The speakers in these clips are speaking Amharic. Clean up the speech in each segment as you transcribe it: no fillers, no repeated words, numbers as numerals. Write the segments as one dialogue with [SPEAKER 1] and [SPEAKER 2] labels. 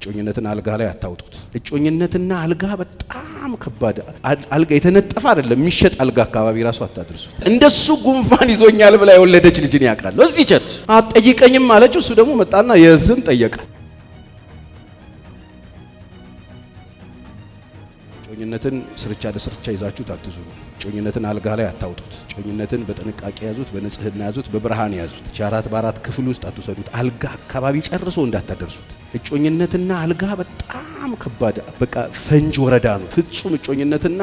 [SPEAKER 1] እጮኝነትን አልጋ ላይ አታውጡት። እጮኝነትና አልጋ በጣም ከባድ አልጋ የተነጠፈ አይደለም የሚሸጥ አልጋ አካባቢ ራሱ አታድርሱት። እንደሱ ጉንፋን ይዞኛል ብላ የወለደች ልጅን ያውቃል። እዚህ ቸርች አትጠይቀኝም አለችው። እሱ ደግሞ መጣና የዝን ጠየቀ። እጮኝነትን ስርቻ ለስርቻ ይዛችሁ አትዙሩ። እጮኝነትን አልጋ ላይ አታውጡት። እጮኝነትን በጥንቃቄ ያዙት፣ በንጽህና ያዙት፣ በብርሃን ያዙት። ቻራት ባራት ክፍል ውስጥ አትወሰዱት። አልጋ አካባቢ ጨርሶ እንዳታደርሱት። እጮኝነትና አልጋ በጣም ከባድ በቃ ፈንጅ ወረዳ ነው። ፍጹም እጮኝነትና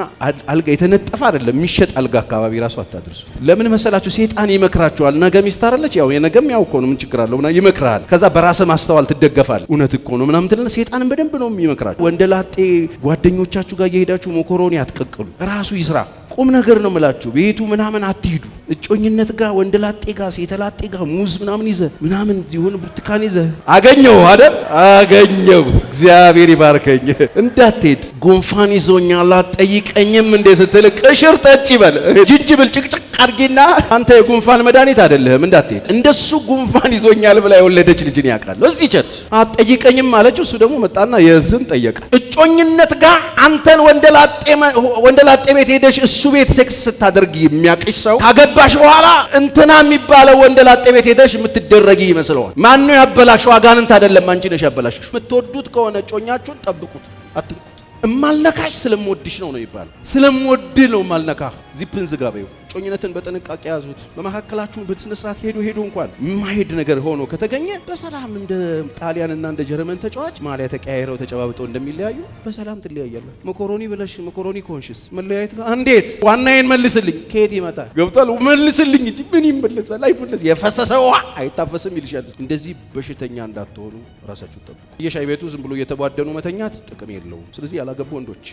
[SPEAKER 1] አልጋ የተነጠፈ አይደለም የሚሸጥ አልጋ አካባቢ ራሱ አታደርሱት። ለምን መሰላችሁ? ሰይጣን ይመክራችኋል። ነገ ሚስት አይደለች ያው የነገም ያው እኮ ነው ምን ችግር አለው ምናምን ይመክራል። ከዛ በራስህ ማስተዋል ትደገፋል። እውነት እኮ ነው ምናምን ትልና ሰይጣንን በደንብ ነው የሚመክራችሁ። ወንደላጤ ጓደኞቻችሁ ጋር እየሄዳችሁ ሞኮሮኒ አትቀቅሉ። ራሱ ይስራ። ቁም ነገር ነው የምላችሁ። ቤቱ ምናምን አትሂዱ። እጮኝነት ጋር ወንደላጤ ጋር ሴተላጤ ጋር ሙዝ ምናምን ይዘ ምናምን ይሁን ብርቱካን ይዘ አገኘው አይደል? አገኘው እግዚአብሔር ይባርከኝ። እንዳትሄድ ጉንፋን ይዞኛል አትጠይቀኝም እንዴ ስትል ቅሽር ጠጭ ይበል ጅንጅብል ጭቅጭቅ አድርጊና አንተ የጉንፋን መድኃኒት አይደለህም እንዳትሄድ። እንደሱ ጉንፋን ይዞኛል ብላ የወለደች ልጅን ያውቃል። እዚህ ቸርች አትጠይቀኝም አለችው። እሱ ደግሞ መጣና የዝን ጠየቀ። እጮኝነት ጋር አንተን ወንደላጤ ቤት ሄደሽ እሱ ቤት ሴክስ ስታደርጊ የሚያቅሽ ሰው ካገባሽ በኋላ እንትና የሚባለው ወንደላጤ ቤት ሄደሽ የምትደረጊ ይመስለዋል። ማን ነው ያበላሽው? አጋንንት አይደለም አንቺ ነሽ ያበላሽሽ። የምትወዱት ከሆነ እጮኛችሁን ጠብቁት፣ አትንኩት። እማልነካሽ ስለምወድሽ ነው ይባላል። ስለምወድ ነው እማልነካህ። ዚፕን ዝጋ በይው። እጮኝነትን በጥንቃቄ ያዙት። በመካከላችሁ በስነ ስርዓት ሄዶ እንኳን የማይሄድ ነገር ሆኖ ከተገኘ በሰላም እንደ ጣሊያንና እንደ ጀርመን ተጫዋች ማሊያ ተቀያይረው ተጨባብጠው እንደሚለያዩ በሰላም ትለያያለህ። መኮሮኒ ብለሽ መኮሮኒ ኮንሽስ መለያየት ጋር እንዴት ዋናዬን መልስልኝ ከየት ይመጣል? ገብቷል? መልስልኝ እንጂ ምን ይመለሳል? አይመለስ። የፈሰሰ ውሃ አይታፈስም ይልሻል። እንደዚህ በሽተኛ እንዳትሆኑ ራሳችሁ ጠብቁ። የሻይ ቤቱ ዝም ብሎ እየተቧደኑ መተኛት ጥቅም የለውም። ስለዚህ ያላገቡ ወንዶች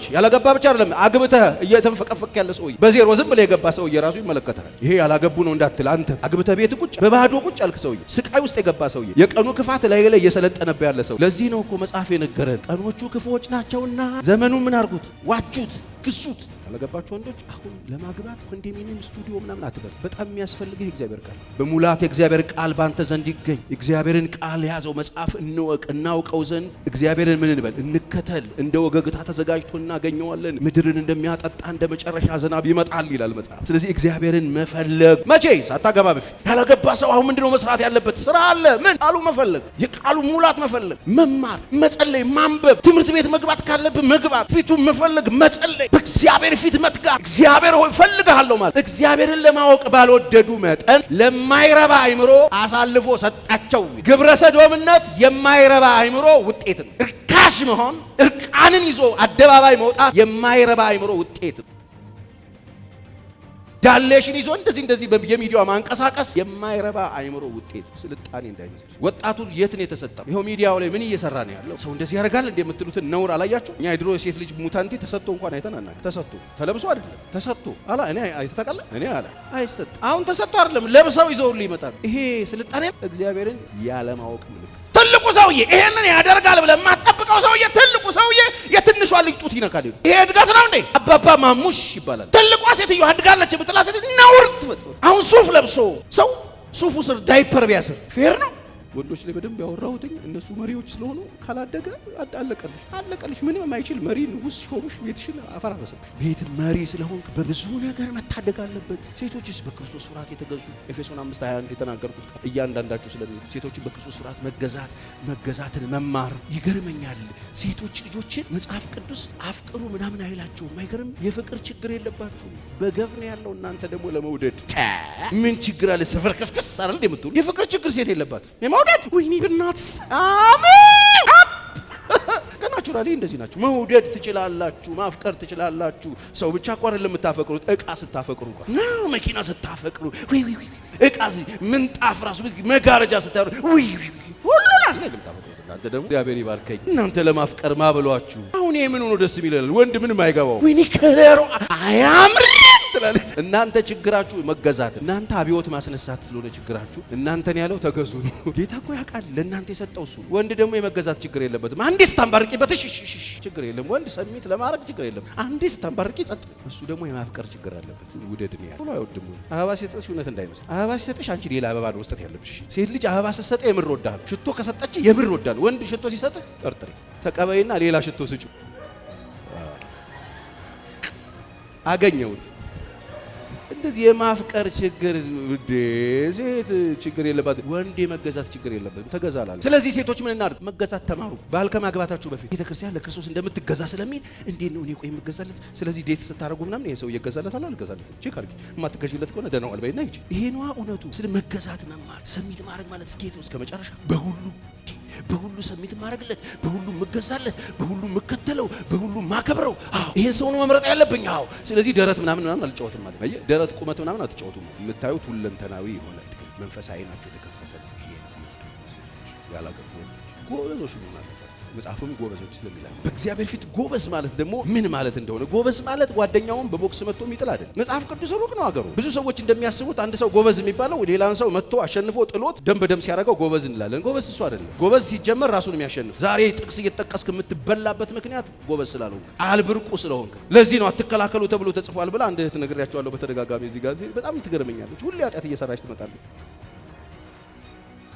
[SPEAKER 1] ያላገባ ብቻ አይደለም አግብተህ እየተንፈቀፈቅ ያለ ሰው በዜሮ ዝም ብለ የገባ ሰው የራሱ ይመለከታል። ይሄ ያላገቡ ነው እንዳትል አንተ አግብተ ቤት ቁጭ በባዶ ቁጭ አልክ ሰው ስቃይ ውስጥ የገባ ሰው የቀኑ ክፋት ላይ እየሰለጠነበት ያለ ሰው። ለዚህ ነው እኮ መጽሐፍ የነገረን ቀኖቹ ክፉዎች ናቸውና ዘመኑ ምን አርጉት? ዋጁት፣ ግሱት። ያላገባችሁ ወንዶች አሁን ለማግባት ኮንዶሚኒየም ስቱዲዮ ምናምን አትበል። በጣም የሚያስፈልግህ እግዚአብሔር ቃል በሙላት እግዚአብሔር ቃል ባንተ ዘንድ ይገኝ። እግዚአብሔርን ቃል ያዘው መጽሐፍ እንወቅ እናውቀው ዘንድ እግዚአብሔርን ምን እንበል እንከተል። እንደ ወገግታ ተዘጋጅቶ እናገኘዋለን። ምድርን እንደሚያጠጣ እንደ መጨረሻ ዝናብ ይመጣል ይላል መጽሐፍ። ስለዚህ እግዚአብሔርን መፈለግ መቼ? ሳታገባ በፊት። ያላገባ ሰው አሁን ምንድነው መስራት ያለበት? ስራ አለ። ምን ቃሉ መፈለግ፣ የቃሉ ሙላት መፈለግ፣ መማር፣ መጸለይ፣ ማንበብ፣ ትምህርት ቤት መግባት ካለብህ መግባት፣ ፊቱን መፈለግ፣ መጸለይ፣ በእግዚአብሔር ፊት መትጋት። እግዚአብሔር ሆይ ፈልግሃለሁ ማለት እግዚአብሔርን ለማወቅ ባልወደዱ መጠን ለማይረባ አይምሮ አሳልፎ ሰጣቸው። ግብረ ሰዶምነት የማይረባ አይምሮ ውጤት ነው። እርካሽ መሆን፣ እርቃንን ይዞ አደባባይ መውጣት የማይረባ አይምሮ ውጤት ነው። ዳሌሽን ይዞ እንደዚህ የሚዲያው ማንቀሳቀስ የማይረባ አይምሮ ውጤት። ስልጣኔ እንዳይመስል ወጣቱ የት ነው የተሰጠው? ይሄው ሚዲያው ላይ ምን እየሰራ ነው ያለው? ሰው እንደዚህ ያደርጋል እንደ የምትሉትን ነውር አላያችሁ? እኛ የድሮ የሴት ልጅ ሙታንቲ ተሰጥቶ እንኳን አይተናና ተሰጥቶ ተለብሶ አይደለም ተሰጥቶ አላ እኔ አይተታቀለ እኔ አላ አይሰጥ አሁን ተሰጥቶ አይደለም ለብሰው ይዘውልህ ይመጣል። ይሄ ስልጣኔ እግዚአብሔርን ያለማወቅ ምልክት። ትልቁ ሰውዬ ይሄንን ያደርጋል ብለህ የማትጠብቀው ሰውዬ ትልቁ ሰውዬ የትንሿ ልጅ ጡት ይነካል። ይሄ እድገት ነው እንዴ? አባባ ማሙሽ ይባላል። ትልቋ ሴትዮ አድጋለች ብትላ ሴት ነውር ትፈጽም። አሁን ሱፍ ለብሶ ሰው ሱፉ ስር ዳይፐር ቢያስር ፌር ነው? ወንዶች ላይ በደንብ ያወራሁትኝ እነሱ መሪዎች ስለሆኑ ካላደገ አለቀልሽ። ምንም የማይችል መሪ ንጉስ ሾምሽ፣ ቤትሽን አፈራረሰብሽ። ቤት መሪ ስለሆንክ በብዙ ነገር መታደግ አለበት። ሴቶችስ በክርስቶስ ፍርሃት የተገዙ ኤፌሶን 5:21 የተናገርኩት እያንዳንዳችሁ ስለሚል ሴቶችን በክርስቶስ ፍርሃት መገዛትን መማር ይገርመኛል። ሴቶች ልጆችን መጽሐፍ ቅዱስ አፍቅሩ ምናምን አይላቸውም። አይገርም? የፍቅር ችግር የለባችሁም። በገፍ ነው ያለው። እናንተ ደግሞ ለመውደድ ምን ችግር አለ? ሰፈር ከስከስ አይደል የምትሉ የፍቅር ችግር ሴት የለባትም። መውደድ ወይኔ ብናት አሜን። ከናቹራሊ እንደዚህ ናችሁ። መውደድ ትችላላችሁ፣ ማፍቀር ትችላላችሁ። ሰው ብቻ እኮ አይደለም የምታፈቅሩት፣ እቃ ስታፈቅሩ ነው። መኪና ስታፈቅሩ ወይ እቃ ምንጣፍ ራሱ መጋረጃ ስታፈቅሩ ወይ ሁሉን አለ ልምታፈቅሩ። እናንተ ደግሞ እግዚአብሔር ይባርከኝ። እናንተ ለማፍቀር ማበሏችሁ። አሁን ይሄ ምን ሆኖ ደስ የሚላል? ወንድ ምንም አይገባው። ወይኔ ከለሩ አያምርም ትላለች። እናንተ ችግራችሁ መገዛት፣ እናንተ አብዮት ማስነሳት ስለሆነ ችግራችሁ እናንተን ያለው ተገዙ ነው። ጌታ እኮ ያውቃል ለእናንተ የሰጠው እሱ። ወንድ ደግሞ የመገዛት ችግር የለበትም። አንዲስ ታንባርቂበት ችግር የለም። ወንድ ሰሚት ለማድረግ ችግር የለም። አንዲስ ታንባርቂ ጸጥ። እሱ ደግሞ የማፍቀር ችግር አለበት። ውደድን ያለው ሁሉ አይወድም። አበባ ሲሰጥሽ እውነት እንዳይመስል። አበባ ሲሰጥሽ አንቺ ሌላ አበባ ነው መስጠት ያለብሽ። ሴት ልጅ አበባ ስትሰጥ የምር ወዳል። ሽቶ ከሰጠች የምር ወዳል። ወንድ ሽቶ ሲሰጥህ ጠርጥሪ፣ ተቀበይና ሌላ ሽቶ ስጪ። አገኘሁት እንደዚህ የማፍቀር ችግር ሴት ችግር የለባት። ወንድ የመገዛት ችግር የለበትም። ተገዛላል። ስለዚህ ሴቶች ምን እናድርግ? መገዛት ተማሩ። ባል ከማግባታችሁ በፊት ቤተክርስቲያን ለክርስቶስ እንደምትገዛ ስለሚል እንዴት ነው እኔ ቆይ የምገዛለት? ስለዚህ ዴት ስታረጉ ምናምን ይሄ ሰው እየገዛለት አልገዛለት ቼክ አድርጊ። የማትገዢለት ከሆነ ደህና ዋል በይና ሂጂ። ይሄ ነዋ እውነቱ። ስለ መገዛት መማር፣ ሰሚት ማድረግ ማለት እስከ እስከ መጨረሻ በሁሉ ሰሚት ማድረግለት፣ በሁሉ ምገዛለት፣ በሁሉ ምከተለው፣ በሁሉ ማከብረው። ይሄን ሰው ነው መምረጥ ያለብኝ። ስለዚህ ደረት ምናምን አልጫወትም ማለት ነው። ደረት ቁመት ምናምን አትጫወቱም። የምታዩት ሁለንተናዊ የሆነ መንፈሳዊ ናቸው የተከፈተ ነው። ይሄ ያላገቡ ጎበዞች ነው ማለት ነው። መጽሐፉም ጎበዞች ስለሚላል በእግዚአብሔር ፊት ጎበዝ ማለት ደግሞ ምን ማለት እንደሆነ፣ ጎበዝ ማለት ጓደኛውን በቦክስ መጥቶ የሚጥል አይደል። መጽሐፍ ቅዱስ ሩቅ ነው አገሩ። ብዙ ሰዎች እንደሚያስቡት አንድ ሰው ጎበዝ የሚባለው ሌላን ሰው መጥቶ አሸንፎ ጥሎት ደም በደም ሲያደርገው ጎበዝ እንላለን። ጎበዝ እሱ አይደለም። ጎበዝ ሲጀመር ራሱን የሚያሸንፍ። ዛሬ ጥቅስ እየተጠቀስክ የምትበላበት ምክንያት ጎበዝ ስላልሆንክ፣ አልብርቁ ስለሆንክ። ለዚህ ነው አትከላከሉ ተብሎ ተጽፏል ብላ አንድ እህት ነግሬያቸዋለሁ በተደጋጋሚ እዚህ ጋር። በጣም ትገርመኛለች። ሁሌ ኃጢአት እየሰራች ትመጣለች።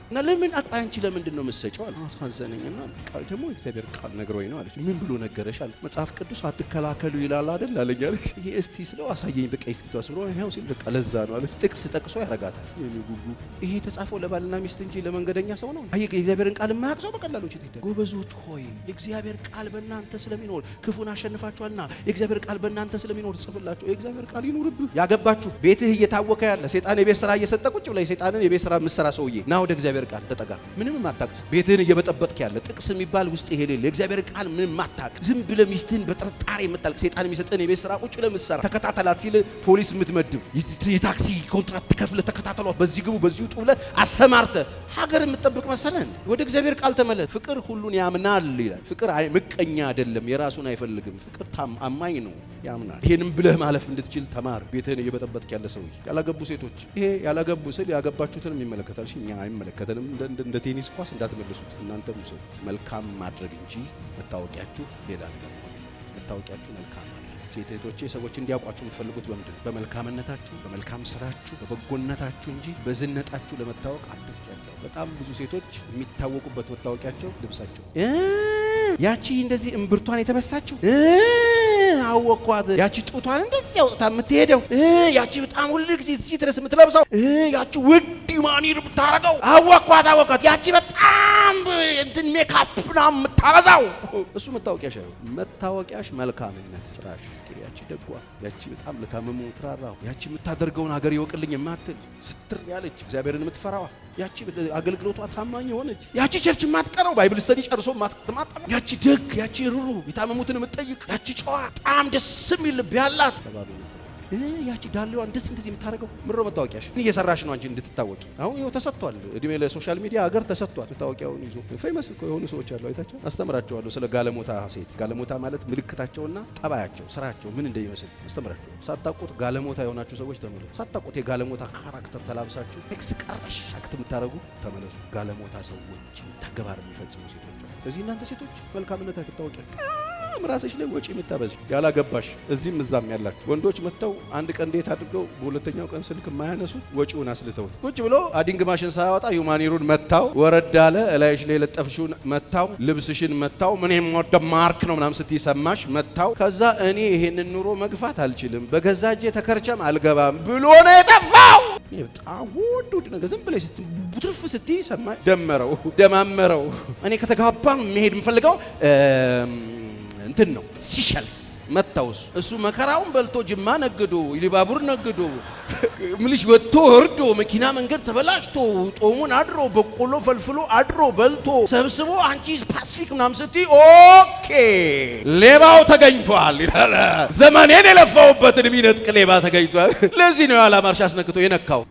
[SPEAKER 1] እና ለምን አንቺ ለምንድን ነው የምትሰጪው? አሳዘነኝና ቃል ደግሞ እግዚአብሔር ቃል ነግሮኝ ነው አለች። ምን ብሎ ነገረሽ አለ። መጽሐፍ ቅዱስ አትከላከሉ ይላል አይደል አለኝ አለች። ይሄ እስቲ ስለው አሳየኝ በቃ እስቲ ተወስሮ ይሄው ሲል በቃ ለዛ ነው አለች። ጥቅስ ጠቅሶ ያረጋታል። ይሄ ተጻፈው ለባልና ሚስት እንጂ ለመንገደኛ ሰው ነው። አይ የእግዚአብሔርን ቃል የማያውቅ ሰው በቀላሉ ይችላል። ጎበዞች ሆይ የእግዚአብሔር ቃል በእናንተ ስለሚኖር ክፉን አሸንፋችኋልና የእግዚአብሔር ቃል በእናንተ ስለሚኖር ጽፍላችሁ። የእግዚአብሔር ቃል ይኑርብህ። ያገባችሁ ቤትህ እየታወከ ያለ ሰይጣን የቤት ስራ እየሰጠ ቁጭ ብላ ሰይጣንን የቤት ስራ ምሰራ ሰውዬ ና ወደ እግዚአብሔር ቃል ተጠጋ። ምንም ማታውቅ ቤትህን እየበጠበጥክ ያለ ጥቅስ የሚባል ውስጥ ይሄ ሌለ የእግዚአብሔር ቃል ምንም ማታውቅ ዝም ብለህ ሚስትህን በጥርጣሬ የምታልቅ ሰይጣን የሚሰጥህን የቤት ስራ ቁጭ ብለህ የምትሰራ ተከታተላት ሲል ፖሊስ የምትመድብ የታክሲ ኮንትራክት ትከፍለህ ተከታተሏት በዚህ ግቡ በዚህ ውጡ ብለህ አሰማርተህ ሀገር የምትጠብቅ መሰለን። ወደ እግዚአብሔር ቃል ተመለስ። ፍቅር ሁሉን ያምናል ይላል። ፍቅር ምቀኛ አይደለም፣ የራሱን አይፈልግም። ፍቅር አማኝ ነው፣ ያምናል። ይሄንም ብለህ ማለፍ እንድትችል ተማር። ቤትህን እየበጠበጥክ ያለ ሰው ያላገቡ ሴቶች፣ ይሄ ያላገቡ ስል ያገባችሁትንም ይመለከታል። እኛ አይመለከተንም። እንደ ቴኒስ ኳስ እንዳትመልሱት። እናንተም ሰው መልካም ማድረግ እንጂ መታወቂያችሁ ሌላ ነገር ነው። መታወቂያችሁ መልካም ማድረግ። ሴቶቼ ሰዎች እንዲያውቋችሁ የምትፈልጉት በምንድን? በመልካምነታችሁ፣ በመልካም ስራችሁ፣ በበጎነታችሁ እንጂ በዝነጣችሁ ለመታወቅ አትፍጨው። በጣም ብዙ ሴቶች የሚታወቁበት መታወቂያቸው ልብሳቸው። ያቺ እንደዚህ እምብርቷን የተበሳችው አወኳት። ያቺ ጡቷን እንደዚህ አውጥታ የምትሄደው ያቺ በጣም ሁሉ ጊዜ እዚህ ድረስ የምትለብሰው ያቺ ውድ ማኒር የምታረገው አወኳት። ያቺ በጣም እንትን ሜካፕ ነው የምታበዛው። እሱ መታወቂያሽ ነው። መታወቂያሽ መልካምነት ስራሽ። ያቺ ደጓ፣ ያቺ በጣም ለታመሙ ትራራው፣ ያቺ የምታደርገውን ሀገር ይወቅልኝ የማትል ስትር ያለች እግዚአብሔርን የምትፈራዋ፣ ያቺ አገልግሎቷ ታማኝ የሆነች፣ ያቺ ቸርች የማትቀረው ባይብል ስተዲ ጨርሶ ማጠፋ፣ ያቺ ደግ፣ ያቺ ሩሩ፣ የታመሙትን የምትጠይቅ፣ ያቺ ጨዋ፣ በጣም ደስ የሚል ልብ ያላት ተባሉ። ያቺ ዳሌዋን እንደዚህ የምታደርገው ምሮ መታወቂያሽ እየሰራሽ ነው አንቺ እንድትታወቂ። አሁን ይኸው ተሰጥቷል። እድሜ ለሶሻል ሚዲያ ሀገር ተሰጥቷል። መታወቂያውን ይዞ ፌመስ እኮ የሆኑ ሰዎች አሉ። አይታቸው አስተምራቸዋለሁ ስለ ጋለሞታ ሴት። ጋለሞታ ማለት ምልክታቸውና ጠባያቸው፣ ስራቸው ምን እንደሚመስል አስተምራቸዋለሁ። ሳታውቁት ጋለሞታ የሆናችሁ ሰዎች ተመለሱ። ሳታውቁት የጋለሞታ ካራክተር ተላብሳችሁ ኤክስ ቀረሽ አክት የምታደርጉ ተመለሱ። ጋለሞታ ሰዎች ተግባር የሚፈጽሙ ሴቶች። ስለዚህ እናንተ ሴቶች መልካምነታችሁ ታወቂያለሁ። ራስሽ ላይ ወጪ የምታበዙ ያላገባሽ እዚህም እዛም ያላችሁ ወንዶች መጥተው አንድ ቀን እንዴት አድርገው በሁለተኛው ቀን ስልክ የማያነሱ ወጪውን አስልተውት ቁጭ ብሎ አዲንግ ማሽን ሳያወጣ ዩማኒሩን መታው፣ ወረድ አለ፣ እላይሽ ላይ ለጠፍሽውን መታው፣ ልብስሽን መታው፣ ምንም ወደ ማርክ ነው ምናምን ስትይ ሰማሽ መታው። ከዛ እኔ ይሄንን ኑሮ መግፋት አልችልም፣ በገዛ እጄ ተከርቸም አልገባም ብሎ ነው የጠፋው። በጣም ውድ ነገር ዝም ብለሽ ቡትርፍ ስትይ ሰማሽ፣ ደማመረው። እኔ ከተጋባን መሄድ የምፈልገው እንትን ነው ሲሸልስ መታውስ እሱ መከራውን በልቶ ጅማ ነግዶ ኢሊባቡር ነግዶ ምልሽ ወጥቶ ወርዶ መኪና መንገድ ተበላሽቶ ጦሙን አድሮ በቆሎ ፈልፍሎ አድሮ በልቶ ሰብስቦ አንቺ ፓሲፊክ ምናምን ስትይ ኦኬ ሌባው ተገኝቷል ይላል። ዘመኔን የለፋውበትን የሚነጥቅ ሌባ ተገኝቷል። ለዚህ ነው ያለ ማርሻ አስነክቶ የነካው።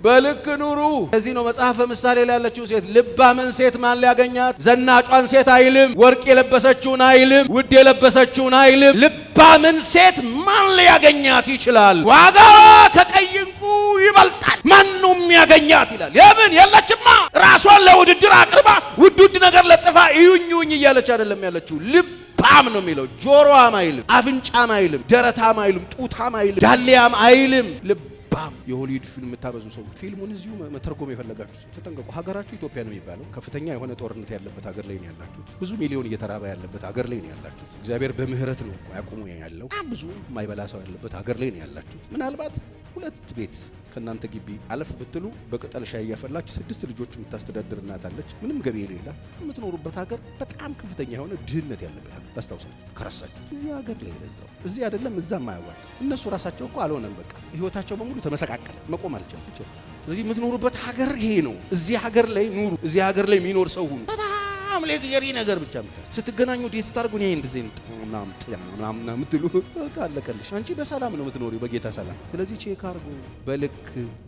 [SPEAKER 1] በልክ ኑሩ። እዚህ ነው መጽሐፈ ምሳሌ ላይ ያለችው ሴት ልባምን ሴት ማን ሊያገኛት? ዘናጯን ሴት አይልም፣ ወርቅ የለበሰችውን አይልም፣ ውድ የለበሰችውን አይልም። ልባምን ሴት ማን ሊያገኛት ይችላል? ዋጋዋ ከቀይ ዕንቁ ይበልጣል። ማን ነው የሚያገኛት ይላል። የምን የለችማ። ራሷን ለውድድር አቅርባ ውድ ነገር ለጥፋ እዩኝ እያለች አይደለም ያለችው። ልባም ነው የሚለው። ጆሮዋም አይልም፣ አፍንጫም አይልም፣ ደረታም አይልም፣ ጡታም አይልም፣ ዳሌያም አይልም። ልባም። የሆሊውድ ፊልም የምታበዙ ሰው ፊልሙን እዚሁ መተርጎም የፈለጋችሁ ሰው ተጠንቀቁ። ሀገራችሁ ኢትዮጵያ ነው የሚባለው ከፍተኛ የሆነ ጦርነት ያለበት ሀገር ላይ ነው ያላችሁት። ብዙ ሚሊዮን እየተራባ ያለበት ሀገር ላይ ነው ያላችሁት። እግዚአብሔር በምህረት ነው ያቁሙ ያለው። ብዙ የማይበላ ሰው ያለበት ሀገር ላይ ነው ያላችሁት። ምናልባት ሁለት ቤት ከናንተ ግቢ አለፍ ብትሉ በቅጠል ሻይ እያፈላች 6 ልጆች የምታስተዳድር እናት አለች። ምንም ገቢ የሌላ የምትኖሩበት ሀገር በጣም ከፍተኛ የሆነ ድህነት ያለበት ሀገር ታስታውሳችሁ ከረሳችሁ። እዚህ ሀገር ላይ ለዛው እዚህ አይደለም እዛም አያዋጣ። እነሱ ራሳቸው እኮ አልሆነም። በቃ ህይወታቸው በሙሉ ተመሰቃቀለ፣ መቆም አልቻለም። ስለዚህ የምትኖሩበት ሀገር ይሄ ነው። እዚህ ሀገር ላይ ኑሩ። እዚህ ሀገር ላይ የሚኖር ሰው ሁኑ። በጣም ሌክዠሪ ነገር ብቻ ስትገናኙ ዴት ስታርጉ ነው እንደዚህ ምናምን ምትሉ አለቀልሽ። አንቺ በሰላም ነው የምትኖሪው፣ በጌታ ሰላም። ስለዚህ ቼክ አርጉ፣ በልክ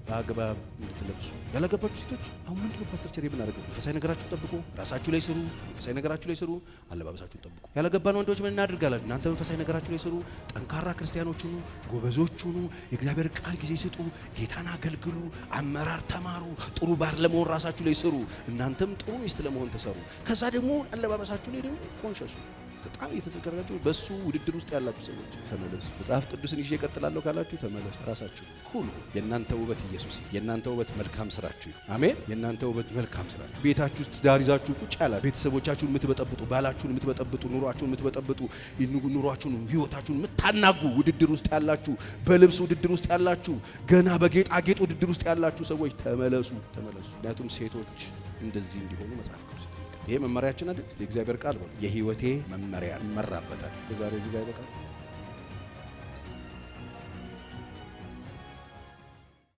[SPEAKER 1] በአግባብ እንድትለብሱ። ያላገባችሁ ሴቶች አሁን ምንድን ነው ፓስተር ቸሬ ብናደርገው? መንፈሳዊ ነገራችሁን ጠብቁ፣ ራሳችሁ ላይ ስሩ። መንፈሳዊ ነገራችሁ ላይ ስሩ፣ አለባበሳችሁን ጠብቁ። ያላገባን ወንዶች ምን እናድርጋለን? እናንተ መንፈሳዊ ነገራችሁ ላይ ስሩ፣ ጠንካራ ክርስቲያኖች ሁኑ፣ ጎበዞች ሁኑ፣ የእግዚአብሔር ቃል ጊዜ ስጡ፣ ጌታን አገልግሉ፣ አመራር ተማሩ፣ ጥሩ ባር ለመሆን ራሳችሁ ላይ ስሩ። እናንተም ጥሩ ሚስት ለመሆን ተሰሩ። ከዛ ደግሞ አለባበሳችሁ ላይ ደግሞ ኮንሸሱ በጣም እየተዘጋጃችሁ በሱ ውድድር ውስጥ ያላችሁ ሰዎች ተመለሱ። መጽሐፍ ቅዱስን ይዤ እቀጥላለሁ ካላችሁ ተመለሱ። ራሳችሁ ሁሉ የእናንተ ውበት ኢየሱስ፣ የእናንተ ውበት መልካም ስራችሁ። አሜን። የእናንተ ውበት መልካም ስራችሁ። ቤታችሁ ውስጥ ዳር ይዛችሁ ቁጭ ያላ ቤተሰቦቻችሁን የምትበጠብጡ፣ ባላችሁን የምትበጠብጡ፣ ኑሯችሁን የምትበጠብጡ፣ ኑሯችሁን ህይወታችሁን የምታናጉ ውድድር ውስጥ ያላችሁ፣ በልብስ ውድድር ውስጥ ያላችሁ፣ ገና በጌጣጌጥ ውድድር ውስጥ ያላችሁ ሰዎች ተመለሱ። ምክንያቱም ሴቶች እንደዚህ እንዲሆኑ መጽሐፍ ቅዱስ ይሄ መመሪያችን አይደል? እስቲ እግዚአብሔር ቃል ነው የህይወቴ መመሪያ እመራበታል። ዛሬ እዚህ ጋር ይበቃል።